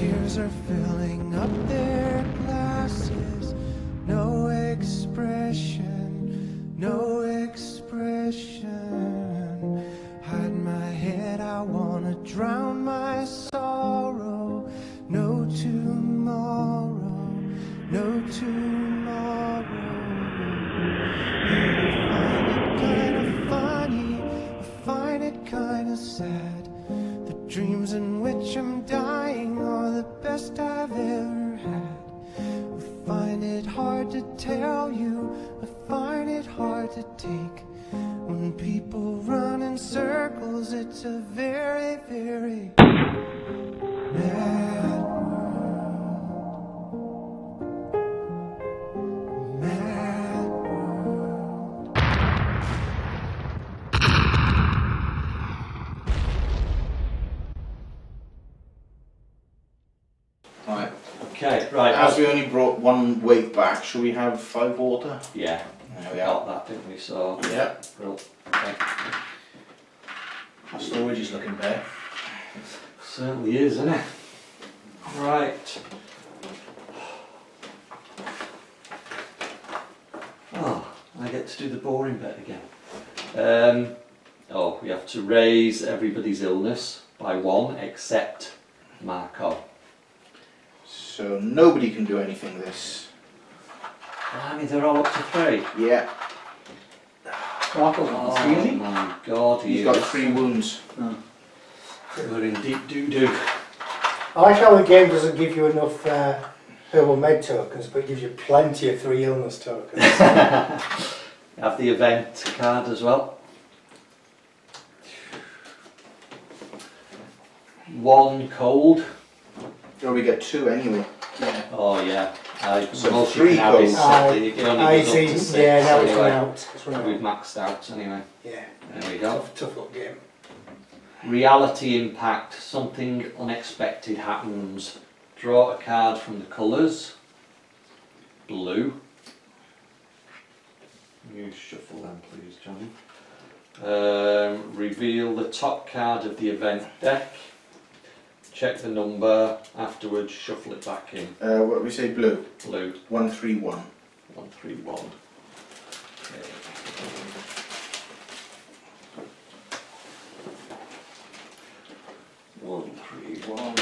tears are filling up their glasses. No expression, no expression. Hide my head, I wanna drown my sorrow. No tomorrow, no tomorrow. I find it kinda sad. The dreams in which I'm dying are the best I've ever had. I find it hard to tell you, I find it hard to take. When people run in circles, it's a very, very mad world. Mad world. Right. Okay, right. As we only brought one weight back, shall we have 5 water? Yeah, There we got are. that, didn't we? So, Yeah. well, okay. Our storage is looking bare. Certainly is, isn't it? Right. Oh, I get to do the boring bit again. Oh, we have to raise everybody's illness by 1 except Marco. So nobody can do anything this. I mean, they're all up to 3. Yeah. Marco's Oh easy. my God, He's got 3 wounds. Oh. We're in deep doo-doo. I like how the game doesn't give you enough herbal med tokens, but it gives you plenty of 3 illness tokens. Have the event card as well. 1 cold. Oh, we get 2 anyway. Yeah. Oh yeah. So most 3 you can have is colds. something. It only I goes up see. to 6 Yeah, now it's anyway. run out. It's run We've out. maxed out anyway. Yeah. There we go. Tough little game. Reality impact. Something unexpected happens. Draw a card from the colours. Blue. You shuffle them please, Johnny. Reveal the top card of the event deck. Check the number. Afterwards shuffle it back in. What do we say? Blue. Blue. 131. 131. Okay. One, 3, 1.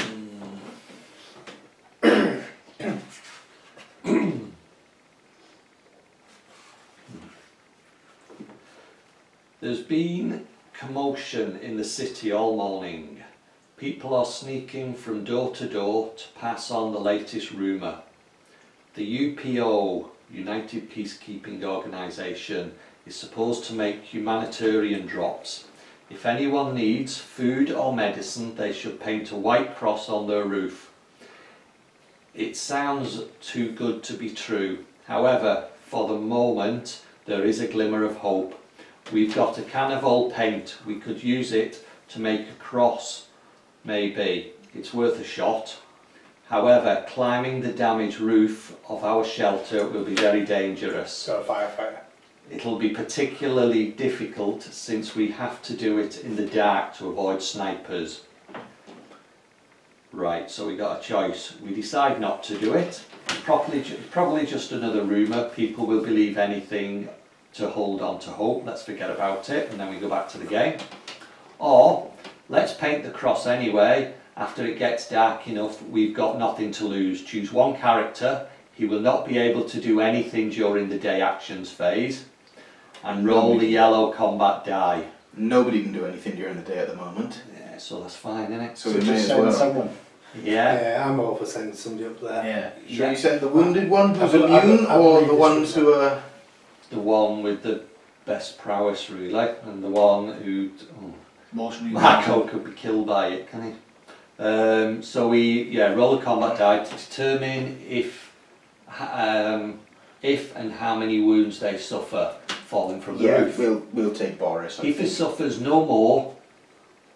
There's been commotion in the city all morning. People are sneaking from door to door to pass on the latest rumour. The UPO, United Peacekeeping Organisation, is supposed to make humanitarian drops. If anyone needs food or medicine, they should paint a white cross on their roof. It sounds too good to be true. However, for the moment, there is a glimmer of hope. We've got a can of old paint. We could use it to make a cross, maybe. It's worth a shot. However, climbing the damaged roof of our shelter will be very dangerous. So a firefighter. It'll be particularly difficult since we have to do it in the dark to avoid snipers. Right, so we got a choice. We decide not to do it. Probably just another rumour. People will believe anything to hold on to hope. Let's forget about it and then we go back to the game. Or let's paint the cross anyway. After it gets dark enough, we've got nothing to lose. Choose 1 character. He will not be able to do anything during the day actions phase. And roll the yellow combat die. Nobody can do anything during the day at the moment. Yeah, so that's fine, isn't it? So So we may just as send well. someone. Yeah. Yeah, I'm all for sending somebody up there. Yeah. Should Yeah. we send the wounded one who's I immune, I or believe the this ones should who are... The one with the best prowess really, and the one who Marco could be killed by it, can he? So we roll a combat die to determine if and how many wounds they suffer falling from the roof. we'll take Boris. I If he think. suffers no more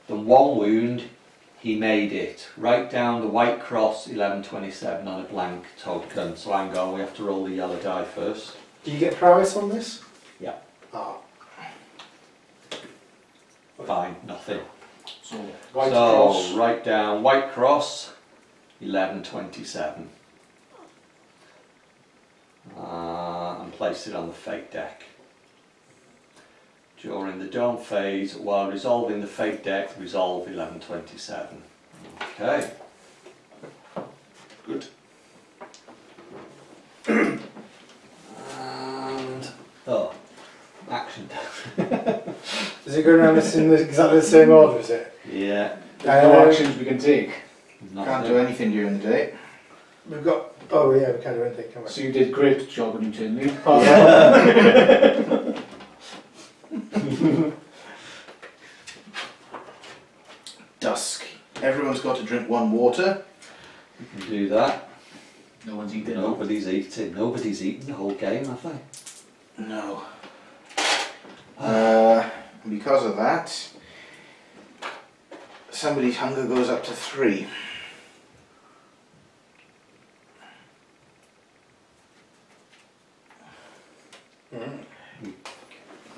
than 1 wound, he made it. Write down the white cross 1127 on a blank token. So hang on, we have to roll the yellow die first. Do you get prowess on this? Yeah. Oh. Fine, nothing. So, White so cross. write down white cross 1127. And place it on the fake deck. During the dawn phase, while resolving the fake deck, resolve 1127. Okay. Good. And, oh, action. Is it going around this in exactly the same order, is it? Yeah. There's no actions we can take. Can't do anything during the day. We've got, oh yeah, we can't do anything, can we? So you did great job when you turned me. Yeah. Dusk. Everyone's got to drink 1 water. We can do that. No one's eating. Nobody's eating. Nobody's eaten the whole game, have they? No. And because of that, somebody's hunger goes up to 3.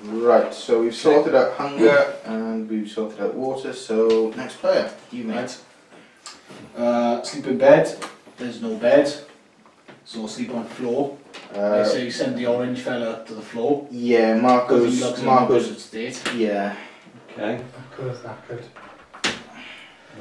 Right, so we've sorted out hunger and we've sorted out water, so next player, you mate. Sleep in bed. There's no bed. So sleep on floor. They say you send the orange fella to the floor. Yeah, Because he looks in a Marco's, good state. yeah. Okay. Of course, that could.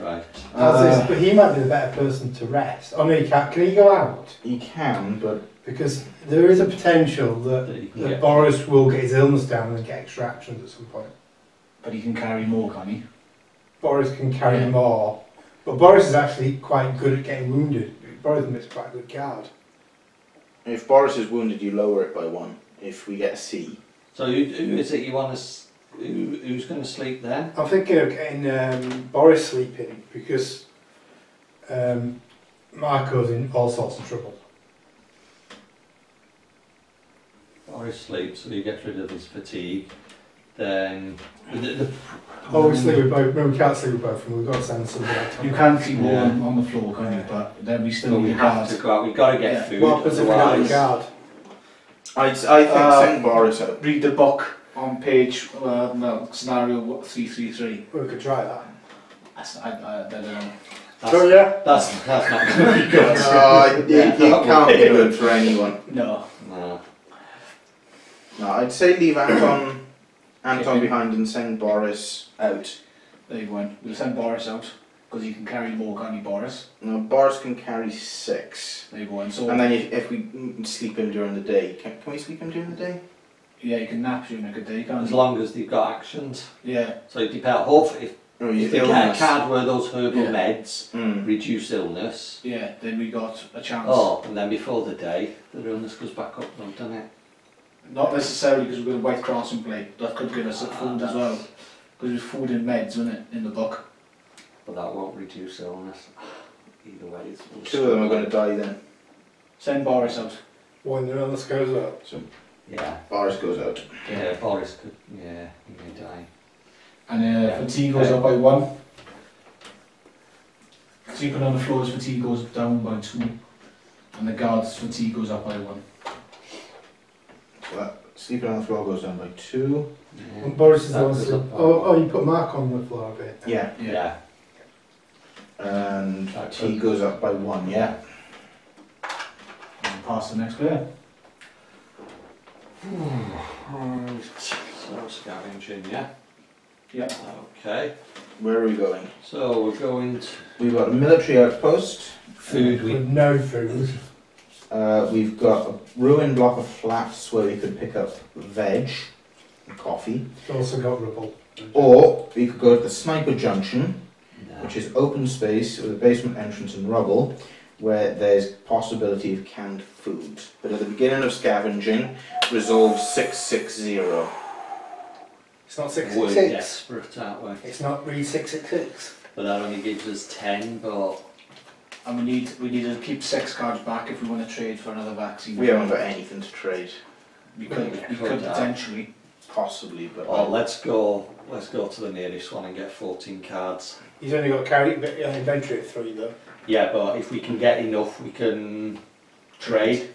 Right. But he might be the better person to rest. Oh no, he can't. Can he go out? He can, but Because there is a potential That that, he can get- Boris will get his illness down and get extra actions at some point. But he can carry more, can't he? Boris can carry Yeah. more. But Boris is actually quite good at getting wounded. Boris is quite a good guard. if Boris is wounded, you lower it by 1. If we get a C. So who is it you want to? Who's going to sleep then? I'm thinking of getting Boris sleeping because Marco's in all sorts of trouble. Boris sleeps, so he gets rid of his fatigue. Then Oh, we sleep with both. No, we can't sleep with both of them. We've got to send somebody out. You can sleep more Yeah. on the floor, can't you? But then we still well, we need have guards. to go out. We've got to get Yeah. food. What happens if we have a Otherwise, guard? I think send Boris out. Read the book on page scenario 333. We could try that. I don't know. So yeah. that's not going to be good. No, it can't be good for anyone. No. No. No, I'd say leave Anton Okay. behind and send Boris out. There you go. We'll send Boris out because he can carry more, can't he, Boris? No, Boris can carry 6. There you go. So And then if we sleep him during the day, can we sleep him during the day? yeah, you can nap during a good day, can't As you? long as they've got actions. Yeah. So it depends. Hopefully, No, if they get a card where those herbal Yeah. meds Mm. reduce illness. Yeah. Then we got a chance. Oh, and then before the day, the illness goes back up, though, doesn't it? Not necessarily because we've got a white cross in play. That could give us food as well. Because there's food and meds, isn't it, in the book? But that won't reduce illness. Either way, it's 2 of them are going to die then. Send Boris out. When the illness goes up. So Yeah, Boris goes out. yeah. Boris could. Yeah, he may die. And Yeah. fatigue goes up by 1. Sleeping on the floor's fatigue goes down by 2. And the guard's fatigue goes up by 1. So that sleeping on the floor goes down by 2. Yeah. And Boris is the That one goes sleep. up by Oh, one. you put Mark on the floor a bit. Yeah. Yeah. And That T could- goes up by 1, yeah. And pass the next player. So scavenging, yeah. Yeah. Okay. Where are we going? So we're going to We've got a military outpost. food. We With no food. We've got a ruined block of flats where we could pick up veg and coffee. It's also got rubble. Or we could go to the Sniper Junction, no. which is open space with a basement entrance and rubble, where there's possibility of canned food. But at the beginning of scavenging, resolve 660. It's not We're 666. desperate, aren't we? It's not really 666. But that only gives us 10. But And we need to keep 6 cards back if we want to trade for another vaccine. We haven't got anything to trade, We could We could potentially. possibly, but well, let's go to the nearest one and get 14 cards. He's only got carry inventory at 3 though. Yeah, but if we can get enough, we can trade.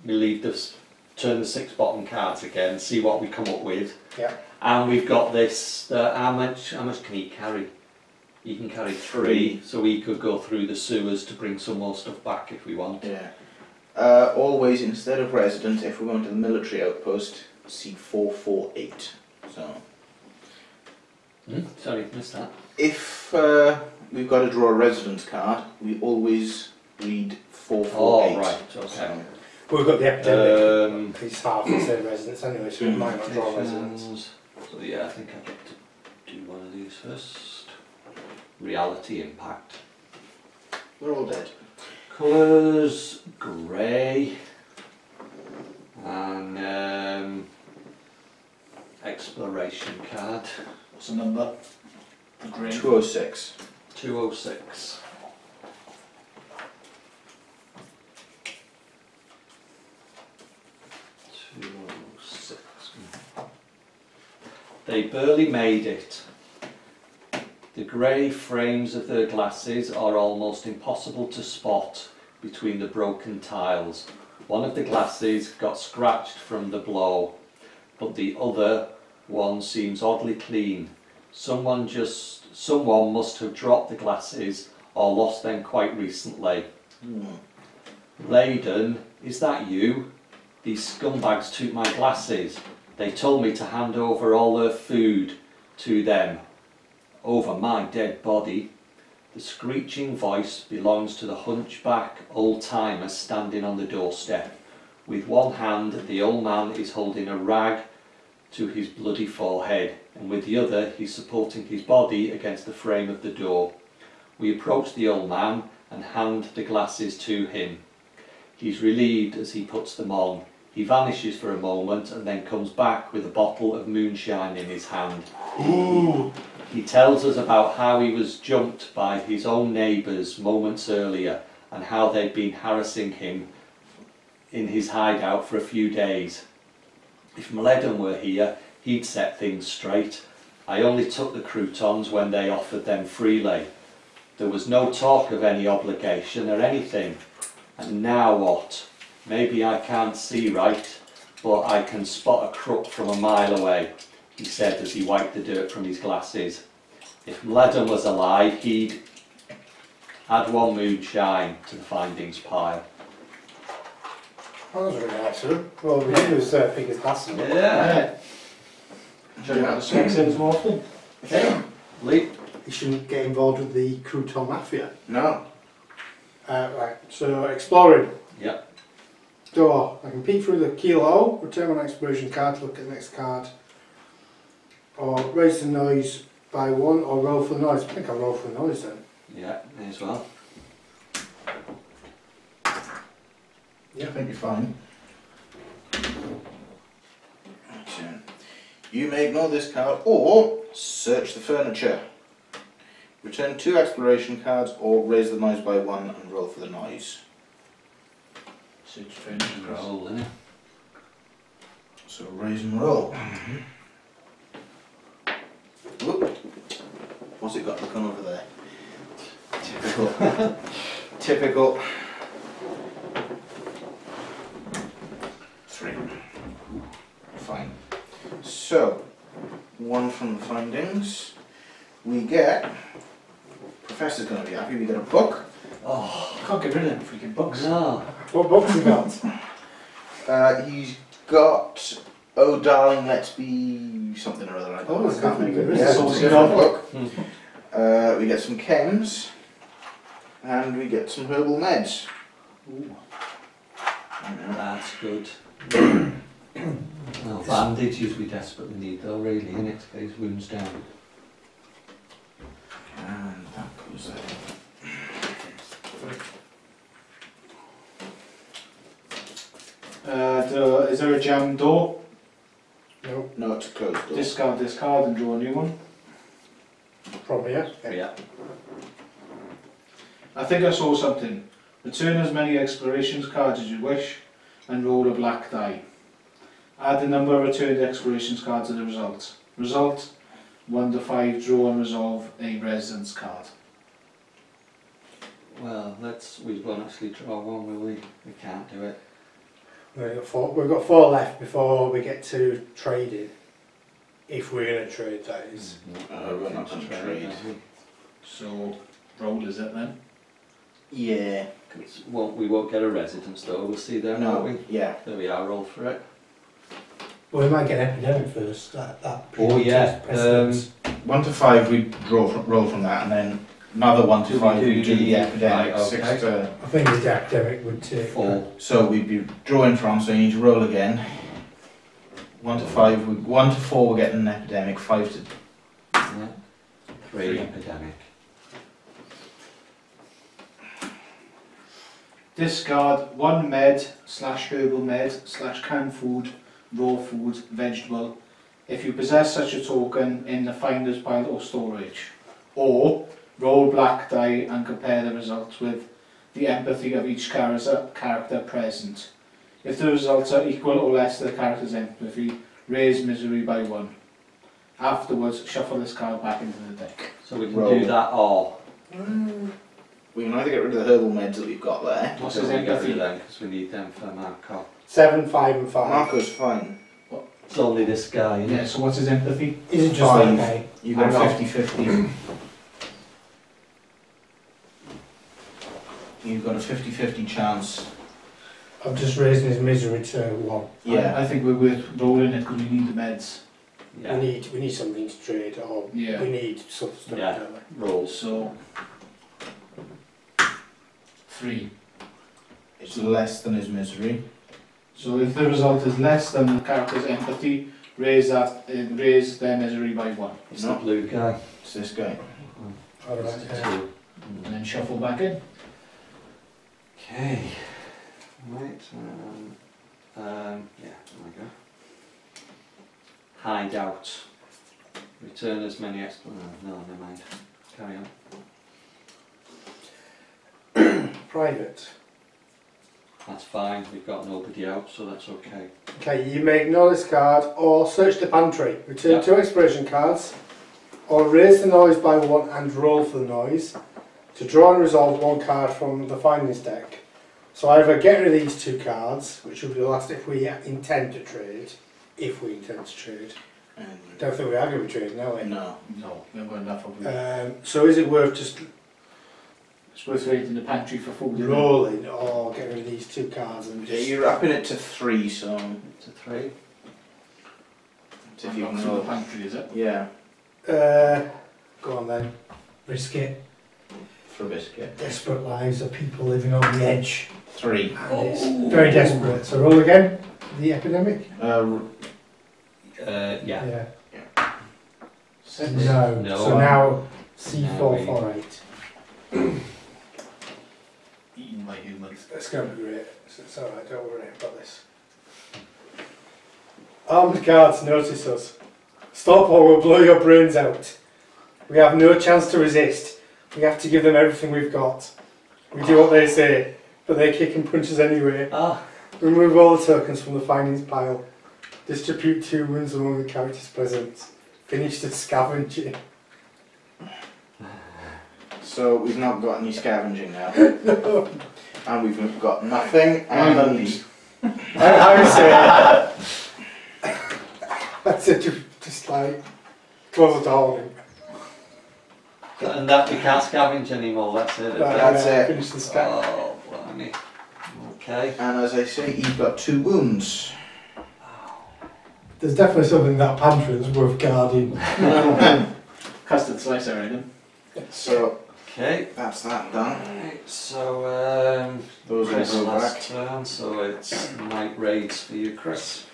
We leave this, turn the 6 bottom cards again, see what we come up with. Yeah. And we've got this. How much can he carry? He can carry 3, so we could go through the sewers to bring some more stuff back if we want. Yeah. Always, instead of resident, if we're going to the military outpost, C448. So, Sorry, missed that. if we've got to draw a residence card, we always read 448. Oh, right, okay. So, We've got the epidemic. It's half the same residents anyway, so we might not draw residents. So yeah, I think I'd like to do one of these first. Reality impact. we're all dead. Colours, grey, and exploration card, What's the number? The grey. 206. 206. They barely made it. The grey frames of their glasses are almost impossible to spot between the broken tiles. One of the glasses got scratched from the blow, but the other one seems oddly clean. Someone must have dropped the glasses or lost them quite recently. Leyden, is that you? These scumbags took my glasses. They told me to hand over all their food to them. Over my dead body. The screeching voice belongs to the hunchback old-timer standing on the doorstep. With one hand, the old man is holding a rag to his bloody forehead, and with the other, he's supporting his body against the frame of the door. We approach the old man and hand the glasses to him. He's relieved as he puts them on. He vanishes for a moment and then comes back with a bottle of moonshine in his hand. Ooh. He tells us about how he was jumped by his own neighbours moments earlier and how they'd been harassing him in his hideout for a few days. If Mleden were here, he'd set things straight. I only took the croutons when they offered them freely. There was no talk of any obligation or anything. And now what? Maybe I can't see right, but I can spot a crook from a mile away, he said as he wiped the dirt from his glasses. If Mleden was alive, he'd add one moonshine to the findings pile. That was really nice, huh? Well, we did was pick his glasses up. Yeah. Show you how the specs in more often. Okay. Lee? You shouldn't get involved with the crouton mafia. No. Right, so exploring. Yep. Door. I can peek through the keyhole, return my exploration card, look at the next card. Or raise the noise by 1, or roll for the noise. I think I'll roll for the noise then. Yeah, me as well. Yeah, I think you're fine. Okay. You may ignore this card or search the furniture. Return 2 exploration cards or raise the noise by 1 and roll for the noise. Search furniture. Roll, innit? So raise and roll. Whoop. What's it got looking over there? Typical. Typical. 3. Fine. So, 1 from the findings. We get, Professor's going to be happy, we get a book. Oh, Can't get rid of them freaking books. no. What books you got? He's got Oh Darling Let's Be something or other. I don't know. Oh, I can't remember. good. Yeah, So it's a good. different book. We get some chems and we get some herbal meds. Ooh. That's good. Well, bandages we desperately need though, really, innit, to get his wounds down. And that goes there. Is there a jammed door? No, No, it's a closed door. Discard this card and draw a new one. probably, yeah. Yeah. I think I saw something. Return as many explorations cards as you wish and roll a black die. Add the number of returned explorations cards to the result. Result 1 to 5, draw and resolve a residence card. Well, we won't actually draw one, will we? We can't do it. We've got 4 left before we get to trading. If we're going to trade, that is. We're not going to trade. So, roll is it then? Yeah. 'Cause we won't get a residence though, we'll see there, won't we? Yeah. There we are, roll for it. Well, we might get epidemic first. That Oh, yeah, precedence. 1 to 5 we roll from that, and then another 1 to Do we 5 we do do the the- epidemic. right, 6 okay. to... I think the epidemic would take. 4. So we'd be drawing from, so you need to roll again. 1 to 5, 1 to 4 we're getting an epidemic, 5 to... Yeah. 3 Three. epidemic. Discard 1 med / herbal med / canned food, raw food, vegetable, if you possess such a token in the finder's pile or storage. Or roll black die and compare the results with the empathy of each character present. If the results are equal or less to the character's empathy, raise misery by 1. Afterwards, shuffle this card back into the deck. So we can Roll. do that or We can either get rid of the herbal meds that we've got there. What's so his we get rid empathy? of them because we need them for Marco. 7, 5 and 5. Marco's fine. It's only this guy, isn't Yeah, it? so what's his empathy? Is it just 5. okay? You've got Hang on. 50-50. You've got a 50-50 chance. I'm just raising his misery to 1. Yeah. I think we're worth rolling it because we need the meds. Yeah. We need something to trade, or Yeah. we need some stuff. Yeah. Don't we? Rolls. So 3. It's less than his misery. So if the result is less than the character's empathy, raise their misery by 1. It's No. the blue guy. It's this guy. Alright, It's the yeah. 2. And then shuffle back in. Okay. Right. Yeah, there we go. Hideout. Return as many no, never mind. Carry on. Private. That's fine, we've got nobody out, so that's okay. Okay, you may ignore this card or search the pantry. Return Yeah. 2 expiration cards or raise the noise by 1 and roll for the noise to draw and resolve 1 card from the findings deck. So either get rid of these 2 cards, which will be the last if we intend to trade. If we intend to trade. Don't think we are going to be trading, are we? No. No, we haven't got enough of it. So is it worth just It's worth raiding the pantry for food. isn't it? rolling or get rid of these 2 cards and Yeah, just... you're upping it to 3, so It's a 3. if you Not can through the roll. pantry, is it? Yeah, go on then. Risk it. for a biscuit. Desperate lives of people living on the edge. 3. And it's very desperate. So roll again. The epidemic? Yeah. Yeah. 6. No. No. So now No, we- C448. Eaten by humans. It's going to be great. It's alright, don't worry about this. Armed guards notice us. Stop or we'll blow your brains out. We have no chance to resist. We have to give them everything we've got. We do what they say, but they kick and punch us anyway. Ah, Remove all the tokens from the findings pile. Distribute 2 wounds among the characters present. Finish the scavenging. So we've not got any scavenging now. And we've got nothing and a lead. I would say that's it, just like close the door. and that we can't scavenge anymore, that's it. That's it. Finish the scan. Oh, blimey. Okay. And as I say, you've got 2 wounds. There's definitely something in that pantry that's worth guarding. Custard slice, I reckon. So Okay. that's that done. Right, so Those will Chris go last back. turn, so it's night raids for you, Chris.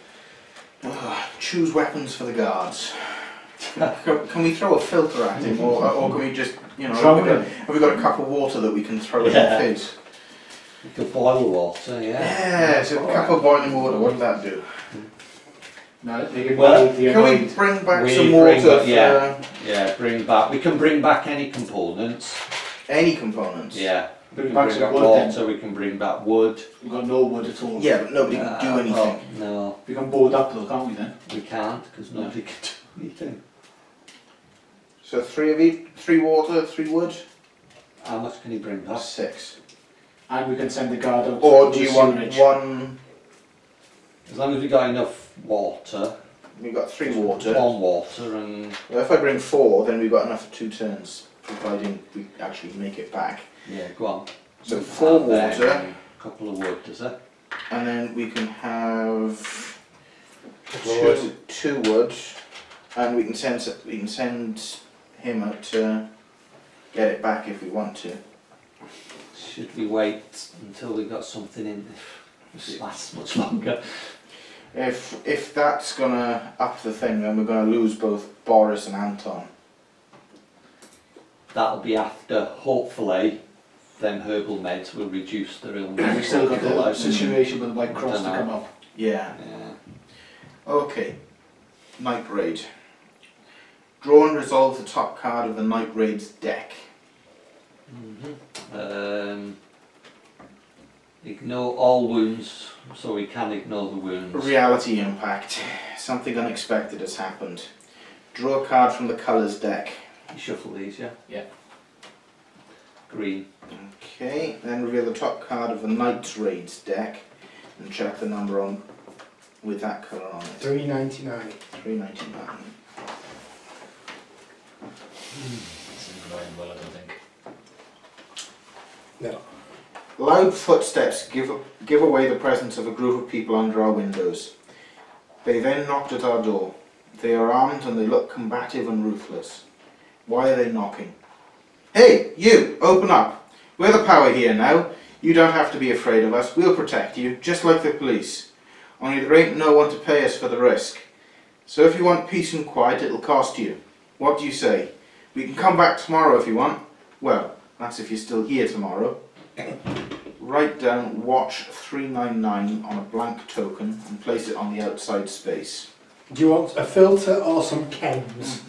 Choose weapons for the guards. Can we throw a filter at him, or can we just, you know, Drown him. have we got a cup of water that we can throw Yeah. in his? You could boil water, yeah. Yeah, so a cup of boiling water, what does that do? No, they can Well, the Can we annoyed. bring back We some bring water back- yeah. for Yeah, bring back. We can bring back any components. any components? Yeah. We Bring can back bring some back wood then. water. We can bring back wood. We've got no wood at all. Yeah, but nobody can do anything. Well, no, We can board up though, can't we then? we can't because nobody can do anything. So 3 of each, 3 water, 3 wood, How much can he bring back? that's 6. And we can send the guard out. Or to do the you want sewerage. 1? As long as we got enough water, We've got 3 water. 1 water, and Well, if I bring 4, then we've got enough for 2 turns. providing we actually make it back. Yeah, go on. So 4 And then water, a couple of wood, does it? and then we can have Wood. two wood, and we can send him out to get it back if we want to. Should we wait until we've got something in if it lasts much longer? If that's gonna up the thing, then we're gonna lose both Boris and Anton. That'll be after, hopefully, them herbal meds will reduce their illness. And we still got the Otherwise, situation with the White Cross to Dunno. come up. Yeah. Yeah. Okay. Night Raid. Draw and resolve the top card of the Night Raid's deck. Ignore all wounds, so we can ignore the wounds. Reality impact. Something unexpected has happened. Draw a card from the colours deck. You shuffle these, yeah? Yeah. Green. Okay, then reveal the top card of the Night Raid's deck and check the number on with that colour on it. 399. 399. It's in the line well, I don't think. No. Loud footsteps give away the presence of a group of people under our windows. They then knocked at our door. They are armed and they look combative and ruthless. Why are they knocking? Hey, you! Open up! We're the power here now. You don't have to be afraid of us. We'll protect you, just like the police. Only there ain't no one to pay us for the risk. So if you want peace and quiet, it'll cost you. What do you say? We can come back tomorrow if you want. Well, that's if you're still here tomorrow. Write down Watch 399 on a blank token and place it on the outside space. Do you want a filter or some chems?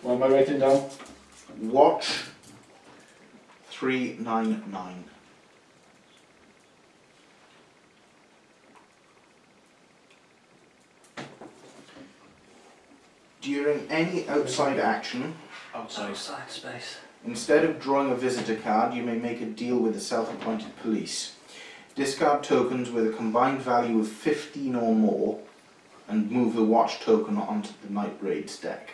What am I writing down? Watch 399. During any outside action, Outside. Outside space. instead of drawing a visitor card, you may make a deal with the self-appointed police. Discard tokens with a combined value of 15 or more and move the watch token onto the Night Raid's deck.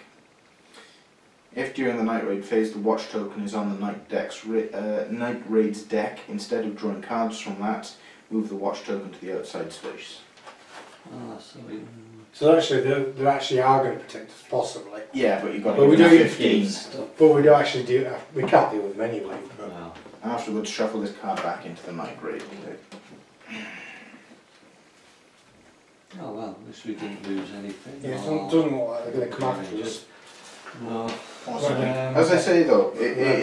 If during the Night Raid phase the watch token is on the Night Raid's deck, instead of drawing cards from that, move the watch token to the outside space. Oh, so we... So actually, they actually are going to protect us, possibly. Yeah, but you've got But to we give don't them get 15. Stuff. But we don't actually do. We can't deal with them anyway. But No. Afterwards, shuffle this card back into the Night Raid. Oh well, at least we didn't lose anything. yeah, it or- doesn't look like they're going to come after us. No. As I say though,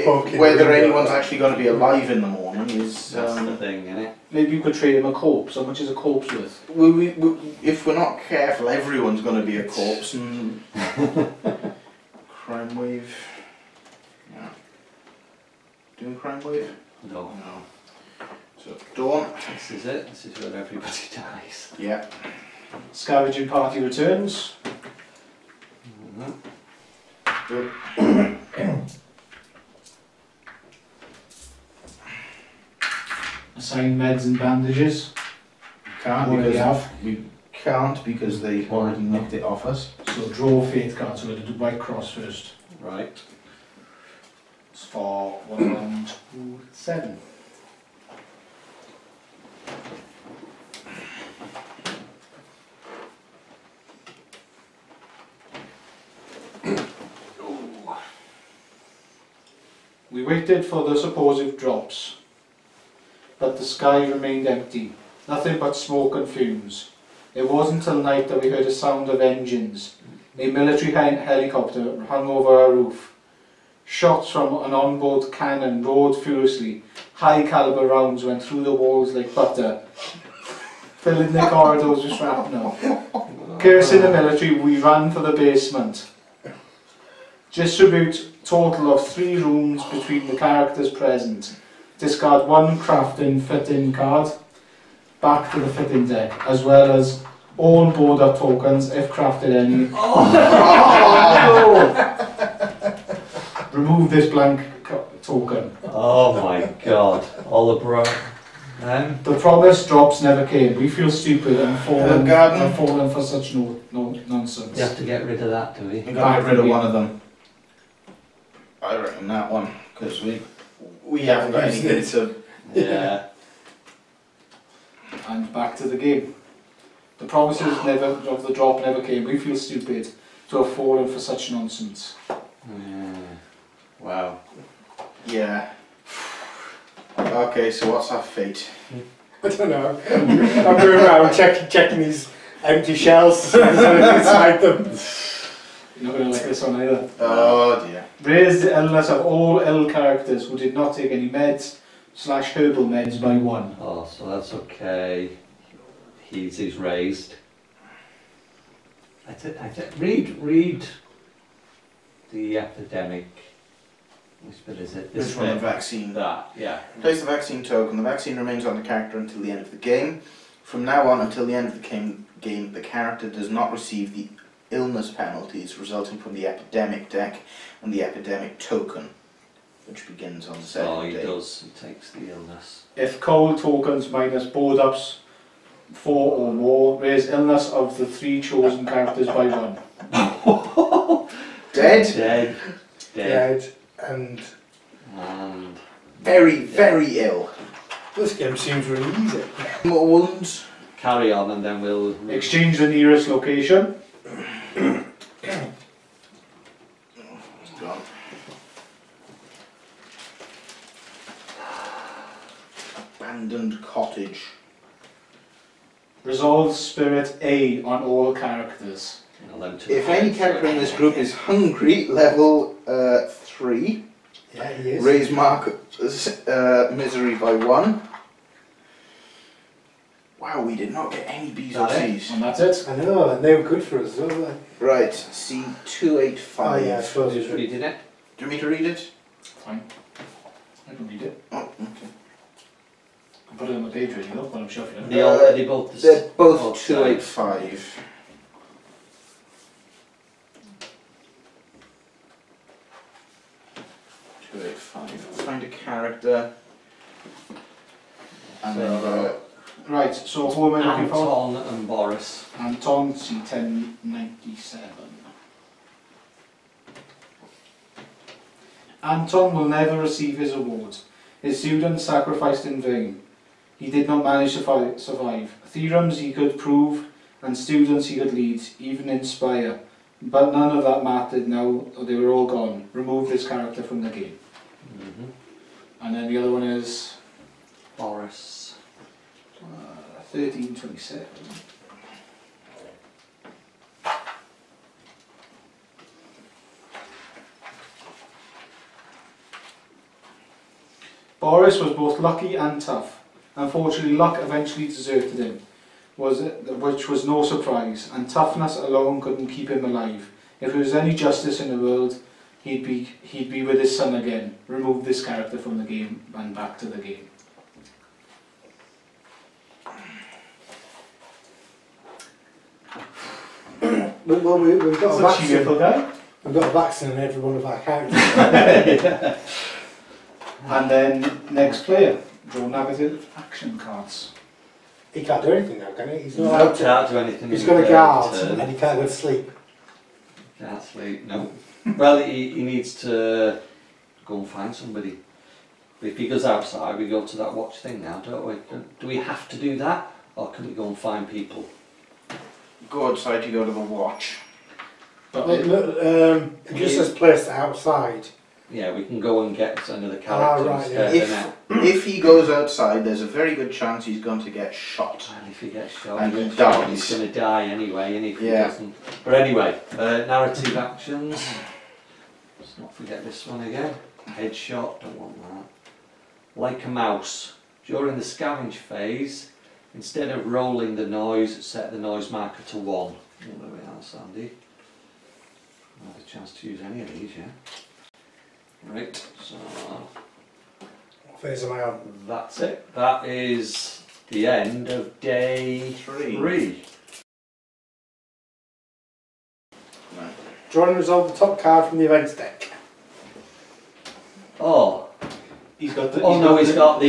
poking whether the window. anyone's actually going to be alive in the morning is... That's the thing, innit? Maybe you could trade him a corpse. How much is a corpse worth? if we're not careful, everyone's going to be a corpse and... Crime Wave... Yeah. Doing Crime Wave? No. No. So, Dawn. This is it. This is where everybody dies. Yeah. Scavenging party returns. Mhm. Good. Assign meds and bandages. We can't because they already knocked it off us. So draw faith cards. So we're going to do White Cross first. Right. It's for 1 round 7. We waited for the supposed drops, but the sky remained empty, nothing but smoke and fumes. It wasn't till night that we heard a sound of engines. A military helicopter hung over our roof. Shots from an onboard cannon roared furiously. High caliber rounds went through the walls like butter, filling the corridors with shrapnel. Cursing the military, we ran for the basement. Distribute total of 3 rooms between the characters present. Discard 1 crafting fit-in card back to the fit-in deck, as well as all board-up tokens if crafted any. Remove this blank token. Oh my god. All the bro. The promised drops never came. We feel stupid and garden. fallen for such nonsense. You have to get rid of that, do we? We got to get rid of one of them. I reckon that one, because we haven't got anything to... Yeah. And back to the game. The promises of the drop never came. We feel stupid to have fallen for such nonsense. Wow. Yeah. Okay, so what's our fate? I don't know. I'm going around checking these empty shells to see if there's anything inside them. You're not going to like this one either. Oh dear. Raise the illness of all ill characters who did not take any meds / herbal meds by 1. Oh, so that's okay. He's raised. Read the epidemic. Which bit is it? This one, the vaccine. That, yeah. Place the vaccine token. The vaccine remains on the character until the end of the game. From now on until the end of the game, the character does not receive the illness penalties resulting from the epidemic deck and the epidemic token, which begins on the second day. He does. He takes the illness. If cold tokens minus board ups 4 or more, raise illness of the 3 chosen characters by 1. Dead? Dead. And very, very ill. this game seems really easy. More wounds. Carry on and then we'll... Exchange the nearest location. It's gone. Abandoned cottage. Resolve spirit A on all characters. If any character in this group is hungry, level 3. Yeah, he is. Raise mark misery by 1. Wow, we did not get any B's or C's. And that's it. I know, and they were good for us, weren't they? Right, C285. Oh yeah, I suppose Just reading it. Do you want me to read it? Fine. I can read it. Oh, okay. I'll put it on the page really though, when I'm shuffling. They both... They're both both 285. Find a character. And then Right, so who am I looking for? Anton and Boris. Anton, C1097. Anton will never receive his award. His students sacrificed in vain. He did not manage to survive. Theorems he could prove, and students he could lead, even inspire. But none of that mattered now, they were all gone. Remove this character from the game. And then the other one is Boris. 1327. Boris was both lucky and tough. Unfortunately, luck eventually deserted him, which was no surprise, and toughness alone couldn't keep him alive. If there was any justice in the world, he'd be with his son again. Remove this character from the game and back to the game. Well, we've got a vaccine. We've got a vaccine in every one of our characters. Yeah. And then next player, draw negative action cards. He can't do anything now, can he? He's not No, allowed to. can't do anything. He's with got a the guard turn. and he can't go to sleep. Can't sleep, no. Well, he needs to go and find somebody. If he goes outside, we go to that watch thing now, don't we? Do we have to do that? Or can we go and find people? go outside, you go to the watch. But It just says placed outside. Yeah, we can go and get another character right, instead. If, if he goes outside, there's a very good chance he's going to get shot. And if he gets shot, And he he's dies. going to die anyway, and if he Yeah. doesn't. But anyway, narrative actions. Let's not forget this one again. Headshot, don't want that. Like a mouse. During the scavenge phase, instead of rolling the noise, set the noise marker to 1. Oh, there we are, Sandy. Not a chance to use any of these, yeah? Right, so What phase am I on? that's it. That is the end of day 3. Draw and resolve the top card from the events deck. Oh, he's got the. he's got the.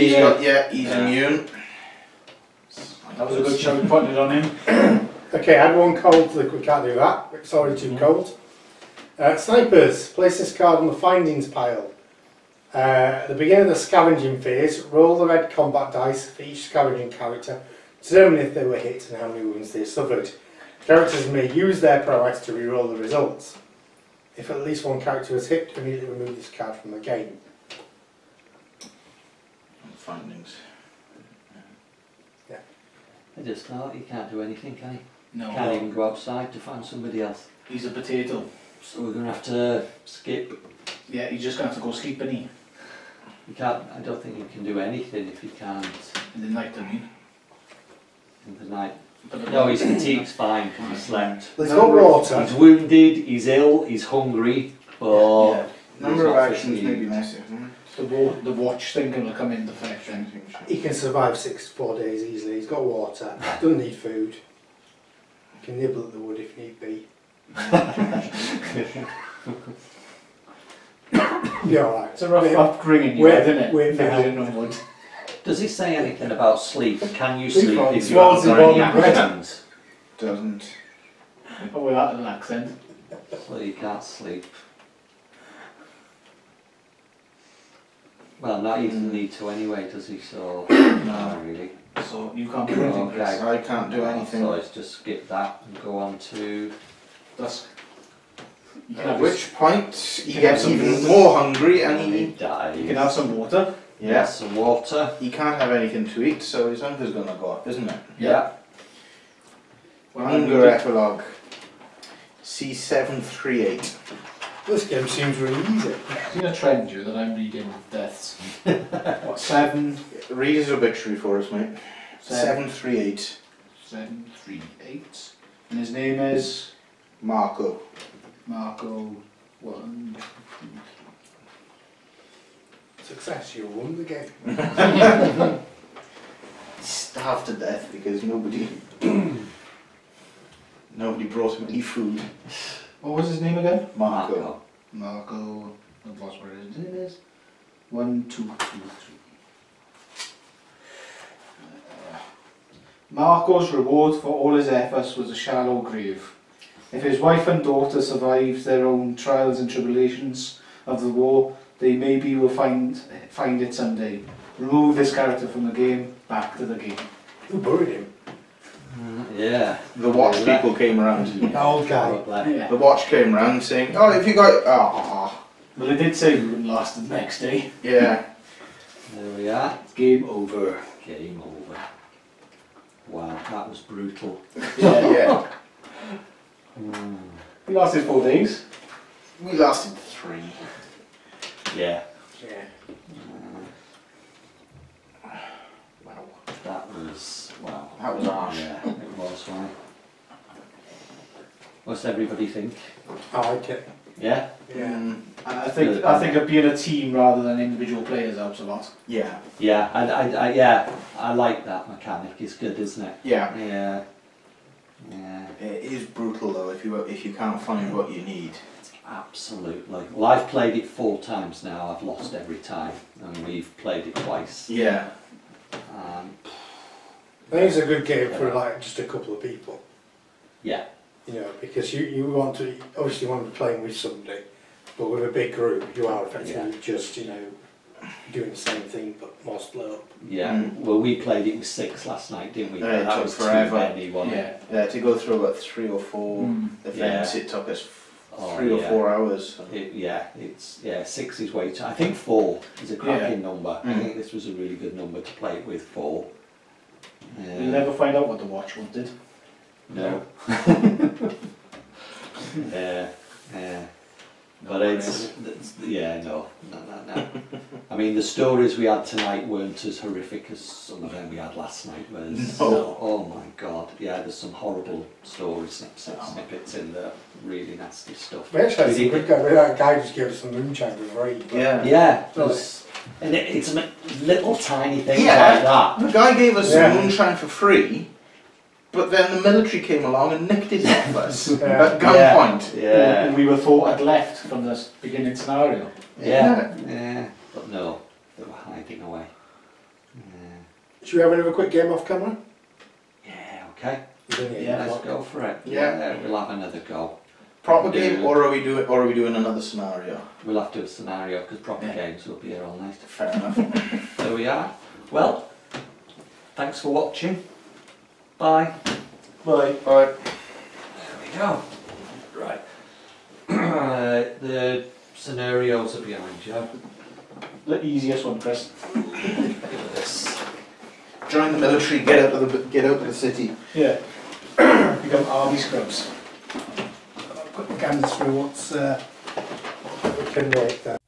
He's immune. That was a good shout putting it on him. Okay, add 1 cold to the, we can't do that, it's already too cold. Snipers, place this card on the findings pile. At the beginning of the scavenging phase, roll the red combat dice for each scavenging character, determine if they were hit and how many wounds they suffered. Characters may use their prowess to reroll the results. If at least one character was hit, immediately remove this card from the game. Findings. I just thought he can't do anything, can he? No. Can't even go outside to find somebody else. He's a potato. So we're going to have to skip. Yeah, he's just going to have to go sleep, isn't he? You can't. I don't think you can do anything if you can't In the night, I mean. in the night. No, his fatigue's fine because he slept. There's got water. He's wounded, he's ill, he's hungry, but Yeah. Number of actions may be nicer, isn't it? The watch thing will come into effect then. He can survive 6 to 4 days easily. He's got water. Doesn't need food. He can nibble at the wood if need be. Be alright. It's a rough upbringing, you wait- had, isn't it? wait for Living help. in the wood. Does he say anything about sleep? Can you Sleep sleep on if you swallows haven't got any and bread. actions? Doesn't. Oh, with that little accent. So you can't sleep. Well, not even need to anyway, does he? So, no, really. So you can't do anything, Chris. Okay. I can't do anything. So let's just skip that and go on to. Dusk. You can At have which point he can gets have some even water. more hungry and He he dies. you can have some water. Yeah, some water. he can't have anything to eat, so his hunger's gonna go up, isn't it? Yeah. Well, Hunger epilogue. C738. This game seems really easy. Seen a trend you that I'm reading with deaths. What, 7, Read his obituary for us, mate. 7, 738. 7, 3, 8. And his name is Marco. Marco 1, 2, 3. Success, you won the game. Starved to death because nobody brought him any food. What was his name again? Marco. Marco. I've lost where his name is. 1, 2, 2, 3. Marco's reward for all his efforts was a shallow grave. If his wife and daughter survived their own trials and tribulations of the war, they maybe will find it someday. Remove this character from the game, back to the game. Who buried him? Yeah. The watch people came around. The old guy. Probably. Yeah. The watch came around saying, "Oh, if you got Well, they did say we wouldn't last the next day. yeah." There we are. Game over. Game over. Wow, that was brutal. Yeah. Yeah. We lasted 4 days. We lasted 3. Yeah. Yeah. Wow. That was wow. That was harsh. Yeah, it was. Wow. What's everybody think? I like it. Yeah. Yeah. And I think of being a team rather than individual players helps a lot. Yeah. Yeah. I like that mechanic. It's good, isn't it? Yeah. Yeah. Yeah. It is brutal though if you can't find what you need. Absolutely. Well, I've played it 4 times now. I've lost every time, and we've played it twice. Yeah. I think it's a good game for like just a couple of people. Yeah. You know, because you want to obviously want to be playing with somebody, but with a big group you are effectively just, you know, doing the same thing but more split up. Yeah. Well, we played it with 6 last night, didn't we? Yeah, it that took was forever. too many, wasn't it? Yeah, to go through about 3 or 4 Mm. events, Yeah. it took us Oh, 3 or yeah. 4 hours. It's 6 is way too. I think 4 is a cracking number. I Mm. think this was a really good number to play it with 4. We'll never find out what the watch wanted. No. Yeah. But it's no. I mean, the stories we had tonight weren't as horrific as some of them we had last night. No. Oh my God. Yeah, there's some horrible stories, snippets in there, really nasty stuff. We actually had We some did- good guy. That guy just gave us some moonshine for free. but- Yeah. Yeah, Really? and it's little tiny things Yeah. like that. The guy gave us Yeah. some moonshine for free, but then the military came along and nicked it off us Yeah. at gunpoint. Yeah. And we were thought had left from the beginning scenario. Yeah. But no, they were hiding away. Should we have another quick game off camera? Yeah, okay. Is it Yeah. Let's go for it. Yeah. We'll have another go. Proper game, or are we doing another scenario? We'll have to do a scenario because proper games will be here all night. Fair enough. There we are. Well, thanks for watching. Bye. Bye. Bye. There we go. Right. The scenarios are behind you. The easiest one, Chris. Look at this. Join the military. Get out of the city. Yeah. Become army scrubs. Quick gander through what's We can make that.